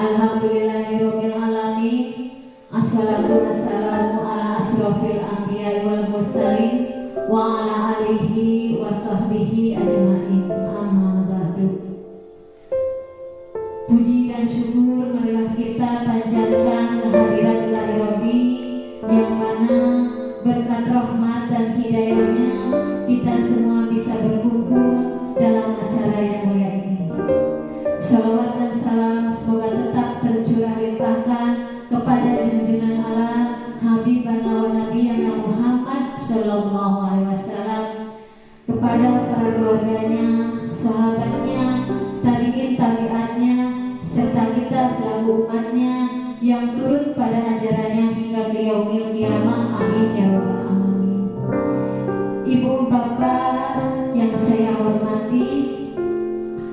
Alhamdulillahirabbil alamin. Assalatu wassalamu ala asrofil anbiya wal mursalin wa ala alihi wa sahbihi ajmain. Amma ba'du. Puji dan syukur marilah kita panjatkan kehadirat Ilahi Rabbi yang mana berkat rahmat dan hidayahnya kita semua bisa berkumpul dalam acara yang mulia ini. Salawat dan salam semoga tetap tercurah limpahkan kepada junjungan Allah Habibana wa Nabiyana Muhammad Sallallahu Alaihi Wasallam, kepada para keluarganya, sahabatnya, tabi'in tabi'atnya, serta kita selalu umatnya yang turut pada ajarannya hingga ke yaumil qiyamah. Amin ya rabbal alamin. Ibu bapak yang saya hormati,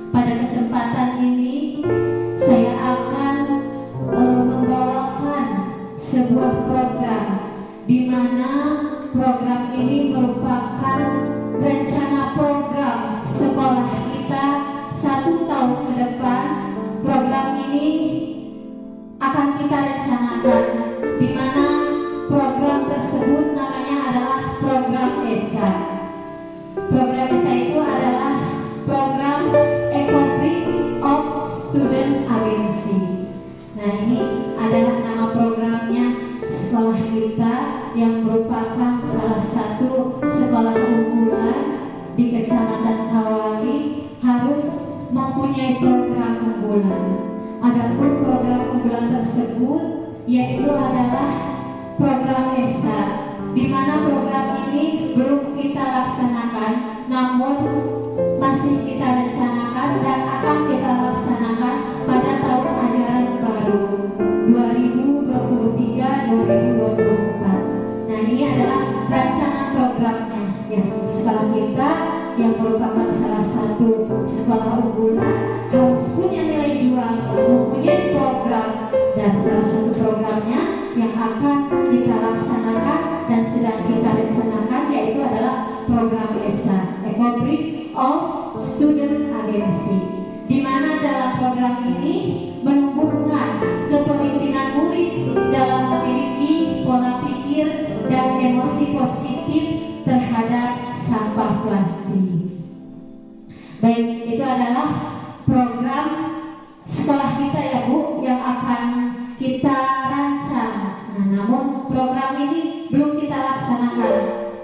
pada kesempatan ini saya akan membawakan sebuah program di mana program ini merupakan rencana program sekolah kita 1 tahun ke depan. Program ini akan kita rencanakan di mana program tersebut namanya adalah program ESA. Program ESA itu adalah program Ecobrick of Student Agency. Nah, ini adalah nama programnya sekolah kita yang merupakan salah satu sekolah unggulan di Kecamatan Kawali harus mempunyai program unggulan. Adapun program unggulan tersebut yaitu adalah program ESA, di mana program ini belum kita laksanakan, namun masih kita rencanakan dan akan kita laksanakan pada tahun ajaran baru 2023-2024. Nah, ini adalah rencana programnya ya. Sekolah kita yang merupakan salah satu sekolah unggulan harus punya nilai jual, mempunyai program, dan salah satu programnya yang akan kita laksanakan dan sedang kita rencanakan yaitu adalah program ESA, Ecobrick of Student Agency, di mana dalam program ini menumbuhkan kepemimpinan murid dalam memiliki pola pikir dan emosi positif terhadap sampah plastik. Baik, itu adalah program sekolah kita ya Bu yang akan kita rancang. Nah, namun program ini belum kita laksanakan,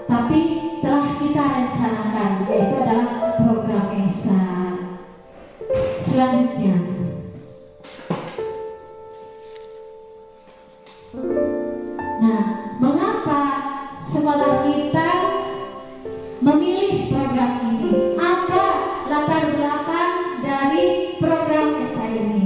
tapi telah kita rencanakan, yaitu adalah program ESA. Selanjutnya, nah, mengapa sekolah kita memilih program ini? Apa latar belakang dari program ESA ini?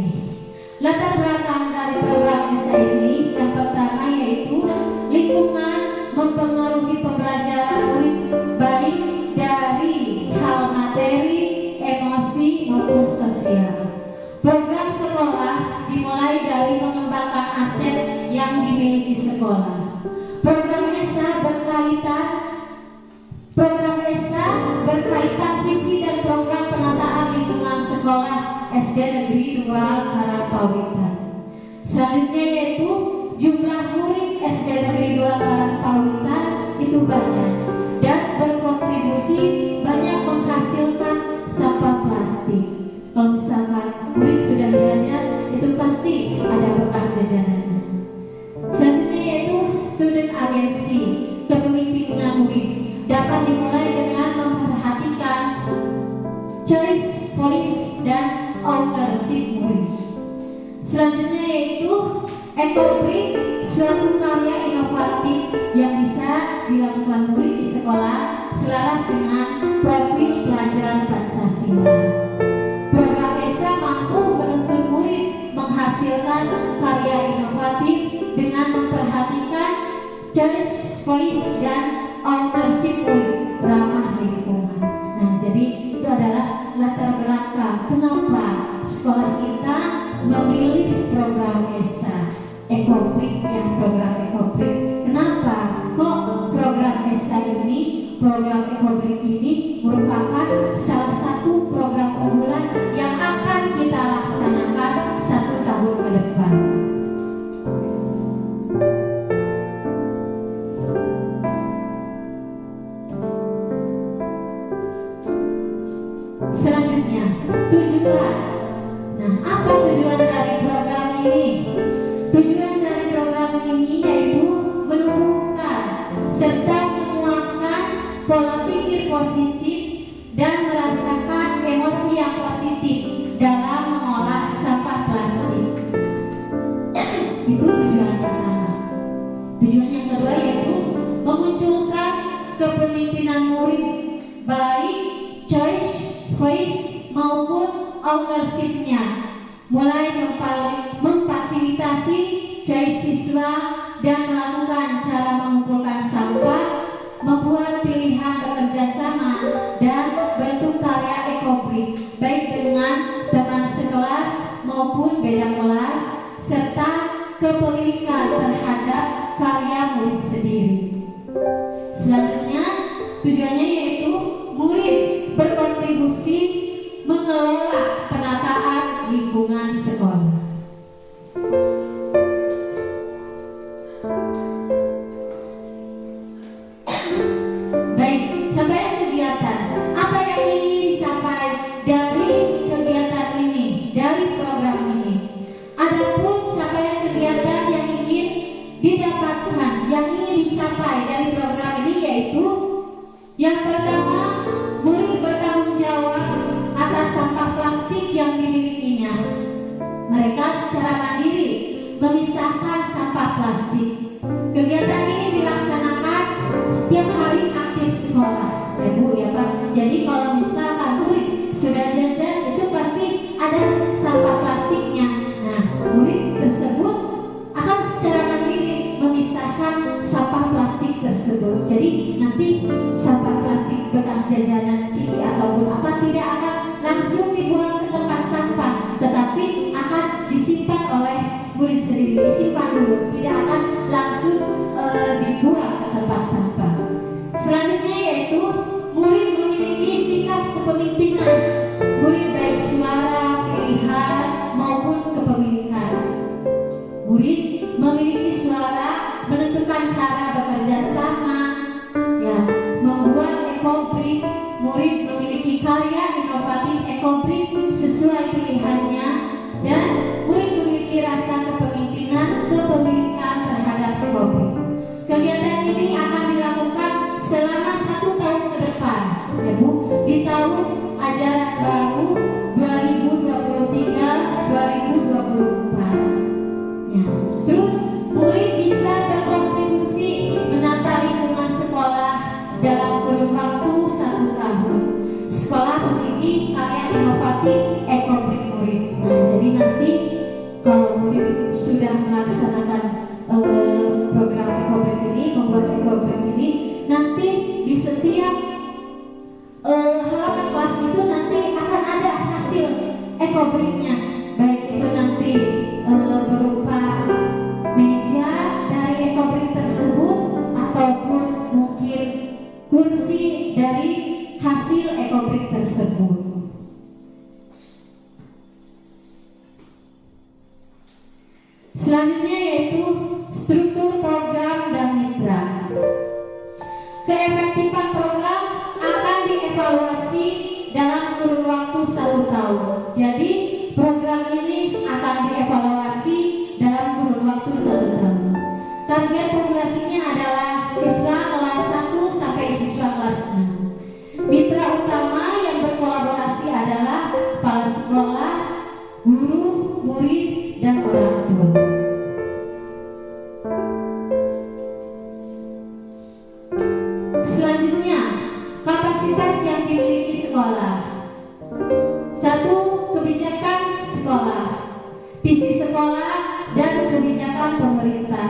Latar belakang dari program ESA ini yang pertama yaitu lingkungan mempengaruhi pembelajaran murid baik dari hal materi, emosi maupun sosial. Program sekolah dimulai dari mengembangkan aset yang dimiliki sekolah. Program ESA berkaitan visi dan program penataan lingkungan sekolah SD Negeri 2 Karangpawitan. Selanjutnya yaitu jumlah murid SD Negeri 2 Karangpawitan itu banyak dan berkontribusi banyak menghasilkan sampah plastik. Kalau misalkan murid sudah jajan, itu pasti ada bekas jajanannya. Selanjutnya yaitu student agency, kepemimpinan murid dapat dimulai dengan memperhatikan choice, voice, dan ownership murid. Selanjutnya yaitu Ecobrick, suatu karya inovatif yang bisa dilakukan murid di sekolah selaras dengan profil pelajaran Pancasila. Program ESA mampu menuntun murid menghasilkan karya inovatif dengan memperhatikan choice, voice, dan ownership murid ramah lingkungan. Nah, jadi itu adalah latar belakang kenapa sekolah kita memilih program ESA, Ecobrick, yang program Ecobrick. Kenapa kok program ESA ini, program Ecobrick ini merupakan salah satu program unggulan yang akan kita laksanakan 1 tahun ke ke depan. Selanjutnya, tujuan. Nah, apa tujuan dari program ini? Tujuan dari program ini yaitu menumbuhkan serta menguatkan pola pikir positif dan merasakan emosi yang positif dalam mengolah sampah plastik. Itu tujuan pertama. Tujuan yang kedua yaitu memunculkan kepemimpinan murid, baik choice, voice maupun ownership-nya, mulai memfasilitasi choice siswa dan melakukan cara mengumpulkan sampah, membuat pilihan bekerja sama dan bentuk karya ekobrik baik dengan teman sekelas maupun beda kelas, serta kepemilikan terhadap karya murid sendiri. Selanjutnya, tujuannya yaitu murid berkontribusi mengelola penataan lingkungan sekolah. Baik, capaian kegiatan. Apa yang ingin dicapai dari kegiatan ini, dari program ini? Adapun capaian kegiatan yang ingin didapatkan, yang ingin dicapai dari program ini yaitu yang pertama, murid bertanggung jawab atas sampah plastik yang dimilikinya. Mereka secara mandiri memisahkan sampah plastik. Kegiatan ini dilaksanakan setiap hari aktif sekolah, ya Bu, ya Pak. Jadi kalau misalkan murid sudah jajan, itu pasti ada sampah plastiknya. Nah, murid tersebut akan secara mandiri memisahkan sampah plastik tersebut. Jadi nanti sampah plastik bekas jajanan ciki ataupun apa tidak akan langsung dibuang ke tempat sampah, tetapi akan disimpan oleh murid sendiri, disimpan dulu, tidak akan langsung dibuang ke tempat sampah. Selanjutnya yaitu murid memiliki sikap kepemimpinan. Murid baik suara, pilihan maupun kepemilikan. Murid memiliki suara, menentukan cara bekerja sama, ya, membuat ekobrik. Murid memiliki karya inovatif ekobrik sesuai pilihannya, dan murid memiliki rasa kepemimpinan, kepemilikan terhadap ekobrik. Kegiatan ini akan dilakukan selama 1 tahun ke depan, ya Bu, di tahun ajaran baru 2023-2024. Ya. Terus murid bisa berkontribusi menata lingkungan sekolah dalam kurun waktu 1 tahun. Sekolah memiliki karya inovatif ekobrik murid. Nah, jadi nanti kalau murid sudah melaksanakan program ekobrik ini, membuat ekobrik ini, nanti di setiap halaman kelas itu nanti akan ada hasil ekobriknya, baik itu nanti berupa meja dari ekobrik tersebut ataupun mungkin kursi dari hasil ekobrik tersebut. Selanjutnya yaitu struktur program dan mitra. Keefektifan program akan dievaluasi dalam kurun waktu 1 tahun. Jadi program ini akan dievaluasi dalam kurun waktu 1 tahun. Target populasinya adalah siswa kelas 1 sampai siswa kelas 6. Mitra utama yang berkolaborasi adalah kepala sekolah, guru, murid, dan orang tua. Selanjutnya, kapasitas yang dimiliki sekolah. 1. Kebijakan sekolah, visi sekolah, dan kebijakan pemerintah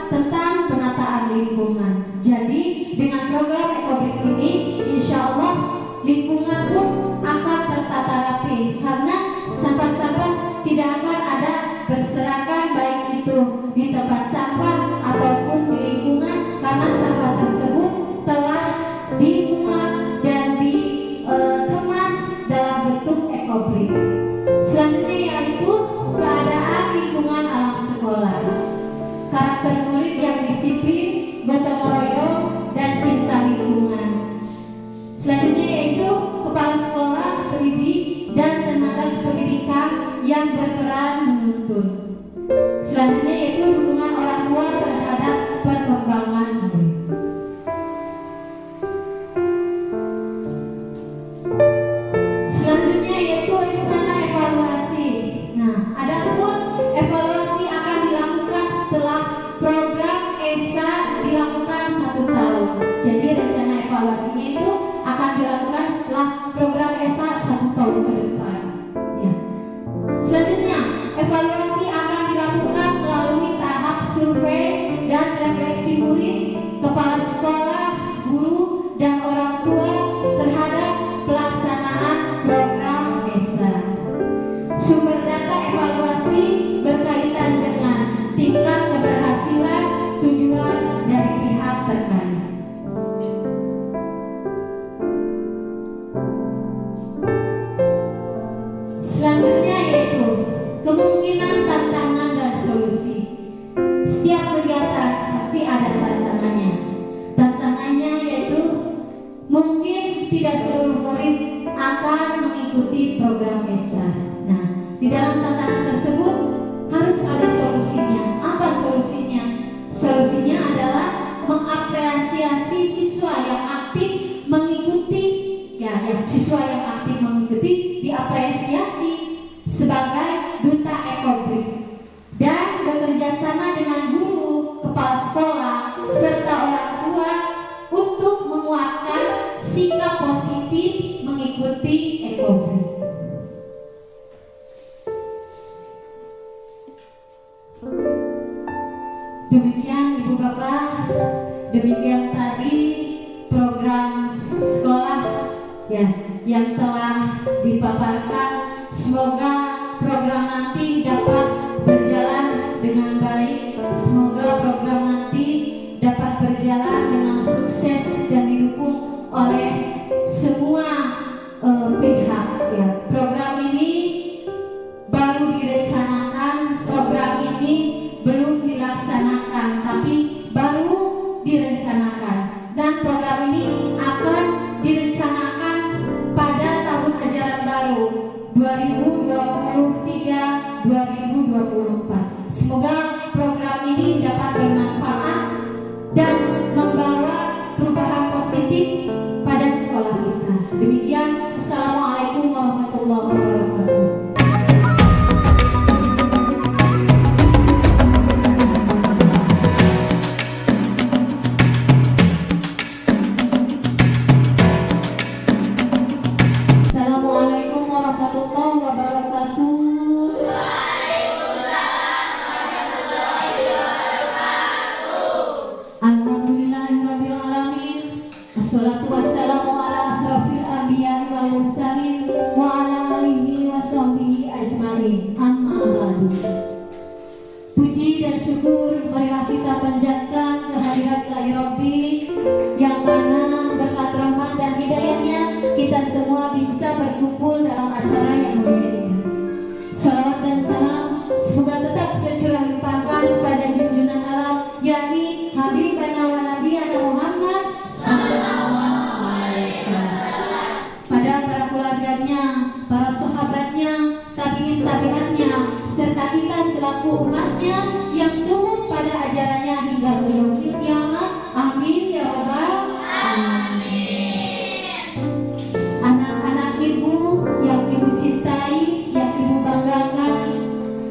tentang penataan lingkungan. Jadi dengan program ekobrik ini, insya Allah lingkungan pun akan tertata rapi, karena sampah-sampah tidak akan ada berserakan, baik itu di tempat sampah ataupun di lingkungan, karena sampah tersebut telah dimuat dan dikemas dalam bentuk ekobrik. Selanjutnya yaitu keadaan sekolah. Karakter murid yang disiplin, gotong royong, dan cinta lingkungan. Selanjutnya yaitu kepala sekolah, pendidik, dan tenaga pendidikan yang berperan menuntun. Selanjutnya yaitu dukungan orang tua terhadap perkembangan murid. Selanjutnya yaitu rencana evaluasi. Nah, adapun evaluasi akan dilakukan setelah program ESA dilakukan 1 tahun. Jadi rencana evaluasinya itu akan dilakukan setelah program ESA 1 tahun ke depan. Ya. Selanjutnya, evaluasi akan dilakukan melalui tahap survei dan refleksi murid, kepala sekolah, guru, dan orang tua terhadap pelaksanaan program ESA. Sumber data evaluasi berkaitan dengan tingkat keberhasilan tujuan dari pihak terkait. Selanjutnya yaitu kemungkinan, tantangan, dan solusi. Setiap kegiatan pasti ada tantangannya. Tantangannya yaitu mungkin tidak seluruh murid akan mengikuti program ESA. Nah, di dalam tantangan tersebut harus ada solusinya. Apa solusinya? Solusinya adalah mengapresiasi siswa yang aktif mengikuti, siswa yang aktif mengikuti diapresiasi sebagai duta ekobrik dan bekerja sama dengan guru, kepala sekolah, serta orang tua untuk menguatkan sikap positif mengikuti ekobrik. Demikian Ibu Bapak, demikian tadi program sekolah yang telah dipaparkan. Semoga program nanti dapat berjalan dengan baik. Semoga program nanti dapat berjalan dengan sukses dan didukung oleh semua pihak. Ya. Program ini baru direncanakan, program ini belum dilaksanakan, tapi baru direncanakan. Dan program ini akan direncanakan pada tahun ajaran baru 2023-2024. Semoga program ini dapat bermanfaat dan membawa perubahan positif pada sekolah kita. Demikian, Assalamualaikum warahmatullahi wabarakatuh. Assalamualaikum warahmatullahi wabarakatuh. Alhamdulillahirabbil alamin. Wassalatu wassalamu ala asrofil anbiya'i wal mursalin wa ala alihi wa sahbihi ajmain. Amma ba'du. Puji dan syukur marilah kita panjatkan kehadirat Ilahi Rabbi, yang mana berkat rahmat dan hidayahnya kita semua bisa berkumpul dalam acara yang mulia ini. Salawat dan salam semoga tetap tercurah limpahkan kepada junjungan alam, yakni Habibana wa Nabiyana Muhammad sallallahu alaihi wasallam, pada para keluarganya, para sahabatnya, tabi'in-tabi'atnya, serta kita selaku umatnya yang turut pada ajarannya hingga ke yaumil qiyamah. Amin ya rabbal alamin. Anak-anak ibu yang ibu cintai, yang ibu banggakan,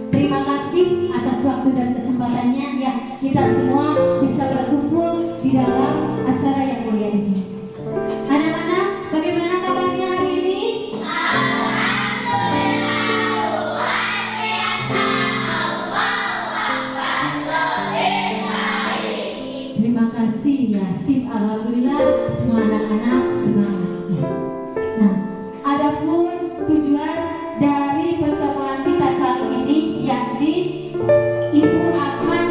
terima kasih atas waktu dan kesempatannya yang kita semua bisa berkumpul di dalam acara yang mulia ini. Anak-anak, bagaimana kabarnya hari ini? Terima kasih ya, sip, alhamdulillah, semua anak-anak semangat ya. Nah, adapun tujuan dari pertemuan kita kali ini, yakni Ibu akan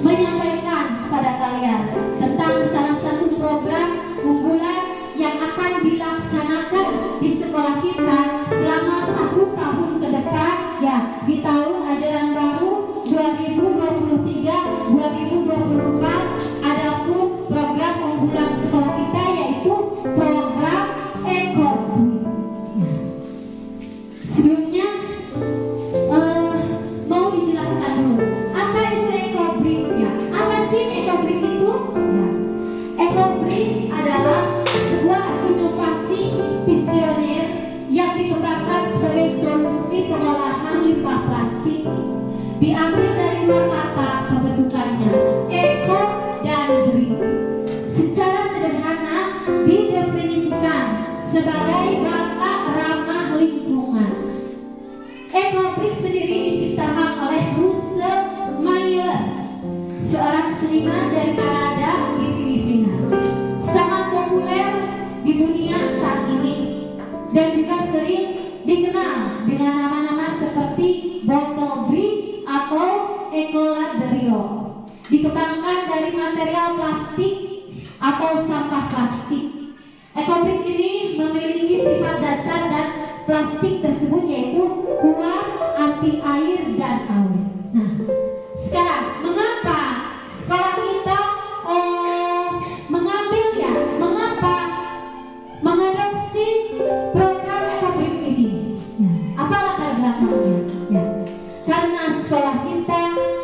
menyampaikan kepada kalian tentang salah satu program unggulan yang akan dilaksanakan di sekolah kita selama 1 tahun ke depan ya, di tahun ajaran baru dikembangkan dari material plastik atau sampah plastik. Ekobrik ini memiliki sifat dasar dan plastik tersebut yaitu kuat, anti air dan awet. Nah, sekarang mengapa sekolah kita mengapa mengadopsi program ekobrik ini? Apa latar belakangnya? Ya, karena sekolah kita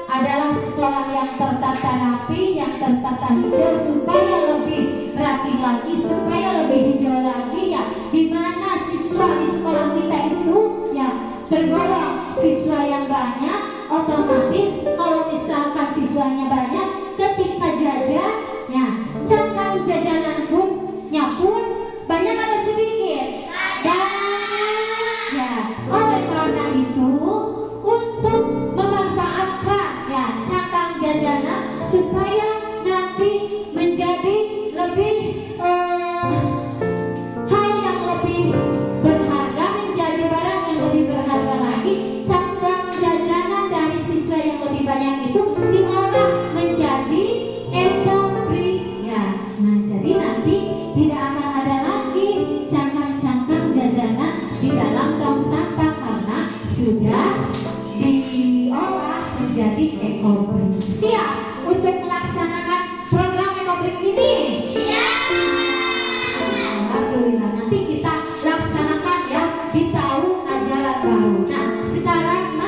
adalah sekolah yang tertata rapi, yang tertata hijau supaya lebih rapi lagi, supaya lebih hijau lagi ya, di mana siswa di sekolah kita itu ya tergolong siswa yang banyak, otomatis kalau misalkan siswanya banyak, ketika jajan ya cangkang jajanan pun banyak atau sedikit? Banyak ya. Oleh karena itu untuk memanfaatkan ya cangkang jajanan supaya nanti menjadi lebih hal yang lebih berharga, menjadi barang yang lebih berharga lagi, cangkang jajanan dari siswa yang lebih banyak itu diolah menjadi ekobrik ya. Nah, jadi nanti tidak akan ada lagi cangkang-cangkang jajanan di dalam tong sampah karena sudah diolah menjadi ekobrik. Siap untuk melaksanakan program ekobrik ini? Ya. Alhamdulillah, nanti kita laksanakan ya di tahun ajaran baru. Nah, sekarang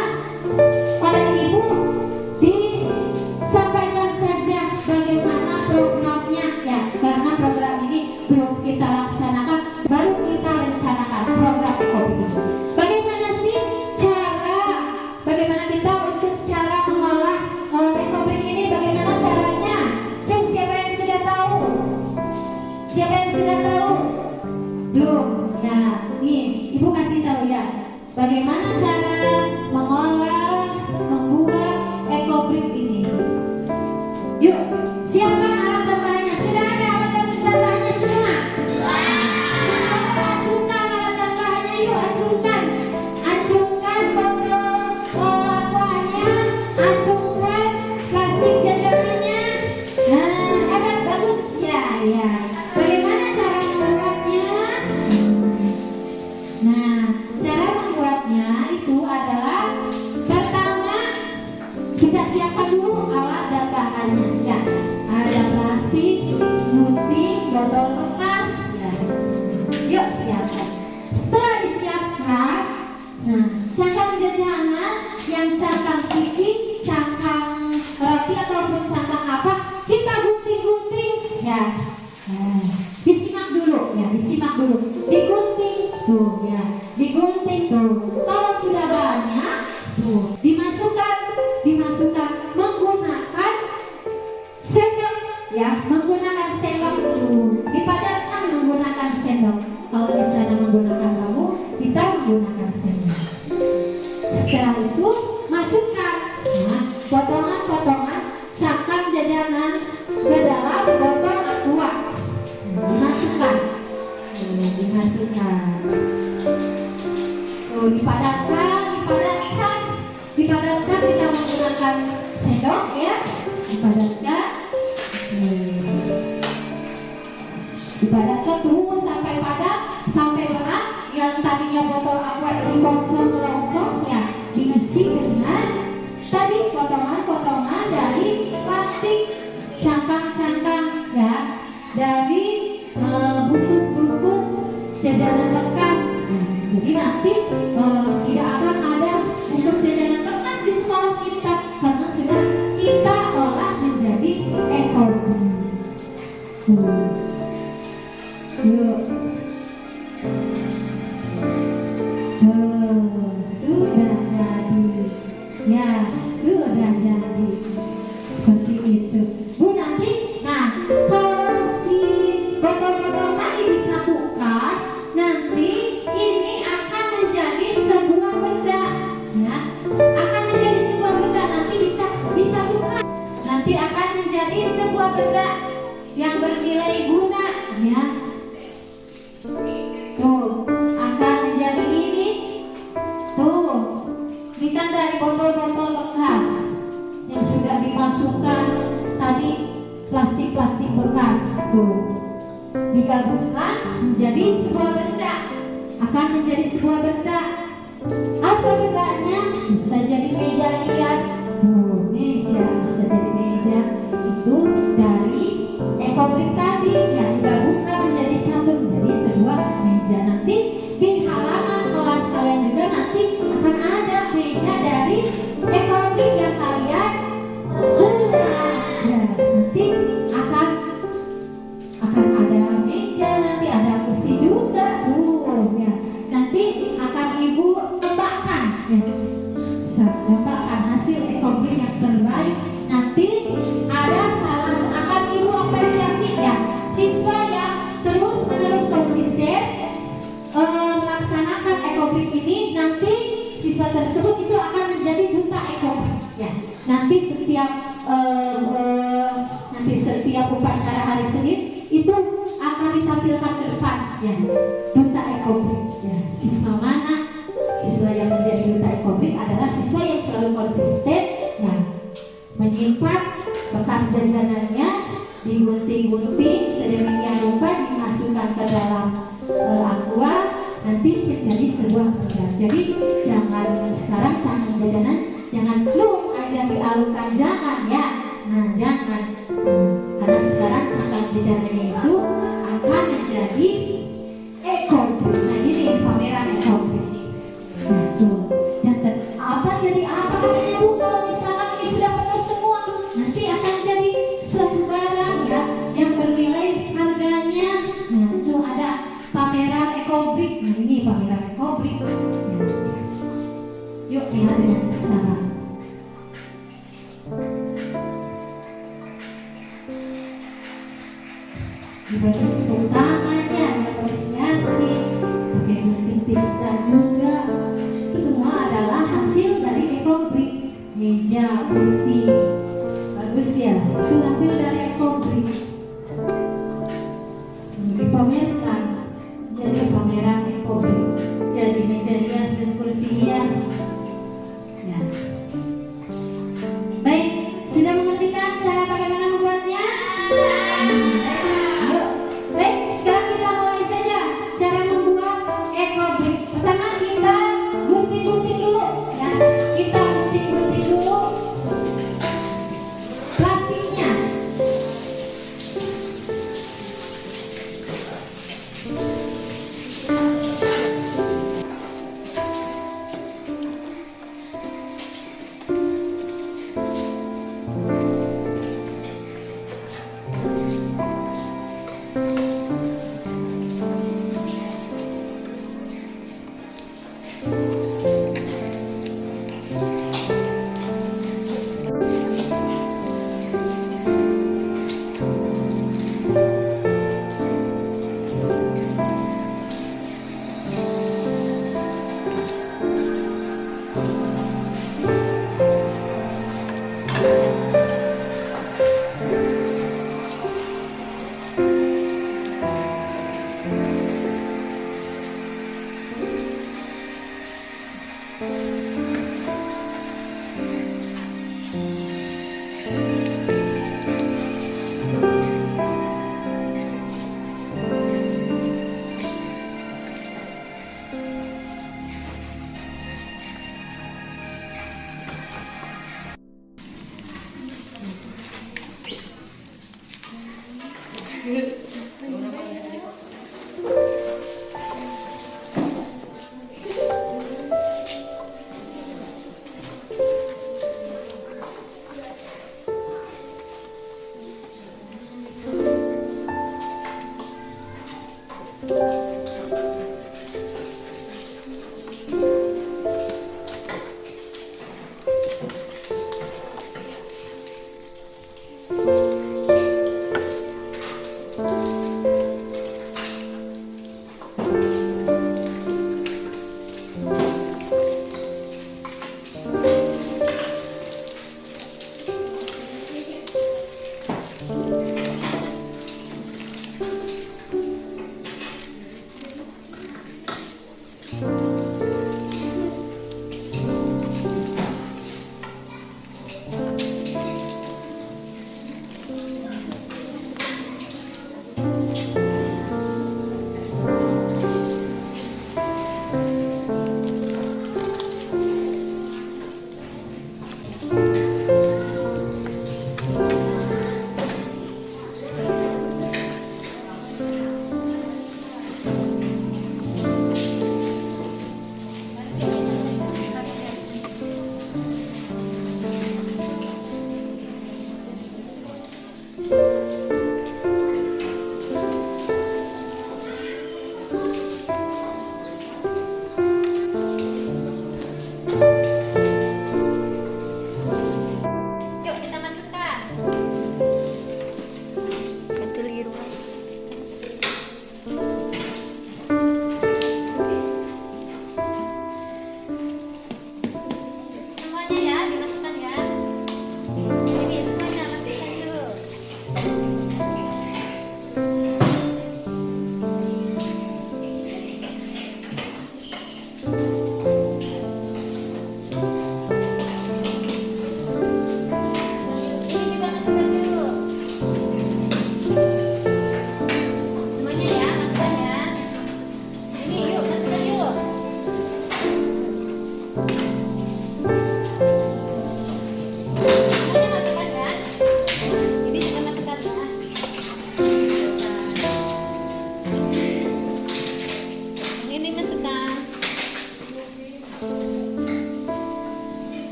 oleh Ibu disampaikan saja bagaimana programnya ya, karena program ini belum kita laksanakan, baru kita rencanakan program ekobrik ini. Bagaimana sih bagaimana kita untuk cara mengolah ekobrik ini? Bagaimana caranya? Cuk, siapa yang sudah tahu? Siapa yang sudah tahu? Belum? Ya, nih Ibu kasih tahu ya. Bagaimana cara membuat ekobrik ini? Yuk, siapkan alat tambahnya. Sudah ada alat tambahnya semua? Acungkan alat tambahannya, yuk acungkan. Acungkan botol aquanya, acungkan plastik jajanannya. Nah, hebat, bagus ya, ya. Bagaimana cara membuatnya? Nah, cara membuatnya itu adalah pertama kita siapkan dulu alat dan bahannya ya. Ada plastik, gunting, botol bekas ya. Yuk siapkan. Setelah disiapkan, nah cangkang jajanan yang cangkang pipi, cangkang roti ataupun cangkang apa, kita gunting-gunting ya. Nah, disimak dulu ya, disimak dulu. Digunting tuh ya, digunting tuh. Kalau sudah banyak tuh dimasukkan menggunakan sendok ya, menggunakan sendok tuh. Dipadatkan menggunakan sendok. Kalau misalnya menggunakan bambu, kita menggunakan sendok. Setelah itu masukkan potongan-potongan cangkang jajanan ke dalam botol aqua. Dimasukkan. Tuh, dipadatkan kita menggunakan sendok ya. Dipadatkan terus sampai padat, sampai berat. Yang tadinya botol aqua ini kosong lompong ya, diisi dengan tadi potongan-potongan dari plastik, cangkang-cangkang ya, dari bungkus-bungkus jajanan bekas. Jadi nanti tidak akan ada bungkus jajanan bekas di sekolah kita karena sudah kita olah menjadi ekobrik. Yuk. Sudah jadi. Ya, sudah jadi. Seperti itu. Bu, nanti kalau si botol-botol tadi disatukan, nanti ini akan menjadi sebuah benda ya. Akan menjadi sebuah benda, nanti bisa disatukan. Nanti akan menjadi sebuah benda yang bernilai guna ya. Tuh, akan menjadi ini. Tuh, ini kan dari botol-botol bekas digabungkan menjadi sebuah benda, akan menjadi sebuah benda. Apa bendanya? Bisa jadi meja hias. Meja bisa jadi meja. Itu dari ekobrik tadi yang digabungkan menjadi satu, menjadi sebuah meja. Nanti di halaman kelas kalian juga nanti akan ada meja dari ekobrik yang kalian buat. Ya, nanti akan ada meja, nanti ada kursi juga. Ya. Nanti akan ibu tebakkan, ya. Tebakkan hasil ekobrik yang terbaik. Nanti ada akan ibu apresiasi, ya, siswa yang terus menerus konsisten melaksanakan ekobrik ini. Nanti siswa tersebut itu akan menjadi duta ekobrik, ya. Nanti setiap upacara hari Senin itu akan ditampilkan ke depan, ya, duta ekobrik, ya. Siswa mana? Siswa yang menjadi duta ekobrik adalah siswa yang selalu konsisten, ya, menyimpan bekas jajanannya, digunting-gunting sedemikian rupa, dimasukkan ke dalam aqua, nanti menjadi sebuah benda. Jadi sekarang jangan jajanan, jangan lu aja dialukan, jangan, ya. Nah, jangan. Karena sekarang cangkang jajanannya itu akan menjadi ekobrik. Nah, ini pameran ekobrik. Nah, tuh. Jangan apa jadi apa namanya, Bu? Kalau misalkan ini sudah penuh semua, nanti akan jadi suatu barang, ya, yang bernilai harganya. Nah, itu ada pameran ekobrik. Nah, ini pameran ekobrik. Ya. Yuk lihat dengan seksama. Dibagi tepuk tangannya, apresiasi, pakai gunting pizza juga. Semua adalah hasil dari ekobrik. Meja, kursi, bagus ya. Itu hasil dari ekobrik. Dipamerkan, jadi pameran ekobrik. Jadi meja hias dan kursi hias. Ya. Baik, sudah mengerti kan cara bagaimana membuatnya? Baik, sekarang kita mulai saja cara membuat ekobrik. Pertama kita gunting-gunting dulu, ya. Kita gunting-gunting dulu plastiknya. Good.